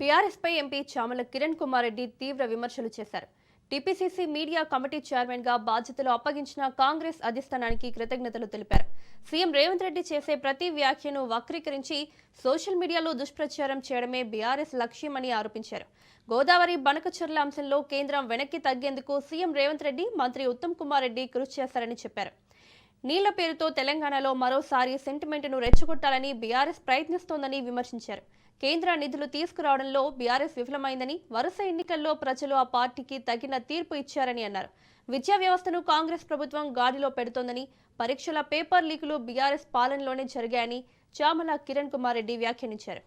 బీఆర్ఎస్పై MP Chamala Kiran Kumar Reddy తీవ్ర విమర్శలు చేశారు. టీపీసీసీ మీడియా కమిటీ చైర్మన్గా బాధ్యతలు అప్పగించిన కాంగ్రెస్ అధిష్టానానికి కృతజ్ఞతలు తెలిపారు. సీఎం రేవంత్ రెడ్డి చేసే ప్రతి వ్యాఖ్యను వక్రీకరించి సోషల్ మీడియాలో దుష్ప్రచారం చేయడమే బీఆర్ఎస్ లక్ష్యమని ఆరోపించారు. గోదావరి బనకచెర్ల అంశంలో కేంద్రం వెనక్కి తగ్గేందుకు సీఎం రేవంత్ రెడ్డి, మంత్రి ఉత్తమ్ కుమార్ రెడ్డి కృషి చేస్తారని చెప్పారు. నీళ్ల పేరుతో తెలంగాణలో మరోసారి సెంటిమెంట్ను రెచ్చగొట్టాలని బీఆర్ఎస్ ప్రయత్నిస్తోందని విమర్శించారు. కేంద్ర నిధులు తీసుకురావడంలో బీఆర్ఎస్ విఫలమైందని, వరుస ఎన్నికల్లో ప్రజలు ఆ పార్టీకి తగిన తీర్పు ఇచ్చారని అన్నారు. విద్యా వ్యవస్థను కాంగ్రెస్ ప్రభుత్వం గాడిలో పెడుతోందని, పరీక్షల పేపర్ లీకులు బీఆర్ఎస్ పాలనలోనే జరిగాయని చామల కిరణ్ కుమార్ రెడ్డి వ్యాఖ్యానించారు.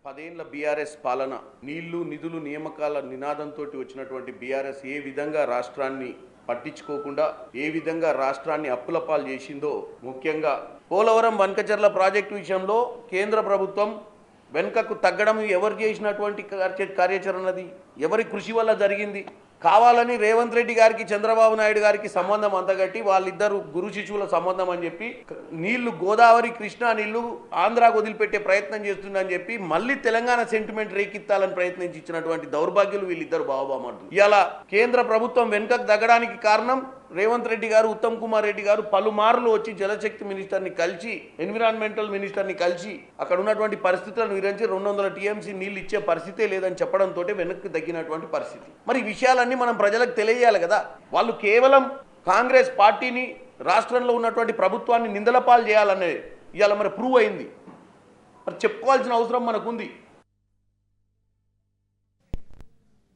10 ఏళ్ల బీఆర్ఎస్ పాలన, నీళ్లు నిధులు నియామకాల నినాదంతో వచ్చినటువంటి బీఆర్ఎస్ ఏ విధంగా రాష్ట్రాన్ని పట్టించుకోకుండా ఏ విధంగా రాష్ట్రాన్ని అప్పులపాలు చేసిందో, ముఖ్యంగా పోలవరం బనకచెర్ల ప్రాజెక్టు విషయంలో కేంద్ర ప్రభుత్వం వెనుకకు తగ్గడం ఎవరు చేసినటువంటి కార్యాచరణది, ఎవరి కృషి వల్ల జరిగింది? కావాలని రేవంత్ రెడ్డి గారికి, చంద్రబాబు నాయుడు గారికి సంబంధం అంతగట్టి వాళ్ళిద్దరు గురు శిశువుల సంబంధం అని చెప్పి నీళ్లు గోదావరి కృష్ణా నీళ్లు ఆంధ్రాకు వదిలిపెట్టే ప్రయత్నం చేస్తుందని చెప్పి మళ్ళీ తెలంగాణ సెంటిమెంట్ రేకెత్తాలని ప్రయత్నించి ఇచ్చినటువంటి దౌర్భాగ్యులు వీళ్ళిద్దరు బావబామర్దులు. ఇలా కేంద్ర ప్రభుత్వం వెనుకకు తగ్గడానికి కారణం రేవంత్ రెడ్డి గారు, ఉత్తమ్ కుమార్ రెడ్డి గారు పలుమార్లు వచ్చి జలశక్తి మినిస్టర్ని కలిసి, ఎన్విరాన్మెంటల్ మినిస్టర్ని కలిసి అక్కడ ఉన్నటువంటి పరిస్థితులను వివరించి 200 టీఎంసీ నీళ్ళు ఇచ్చే పరిస్థితే లేదని చెప్పడంతో వెనక్కి తగ్గినటువంటి పరిస్థితి. మరి ఈ విషయాలన్నీ మనం ప్రజలకు తెలియజేయాలి కదా. వాళ్ళు కేవలం కాంగ్రెస్ పార్టీని, రాష్ట్రంలో ఉన్నటువంటి ప్రభుత్వాన్ని నిందలపాలు చేయాలనేది ఇవాళ మరి ప్రూవ్ అయింది. మరి చెప్పుకోవాల్సిన అవసరం మనకుంది.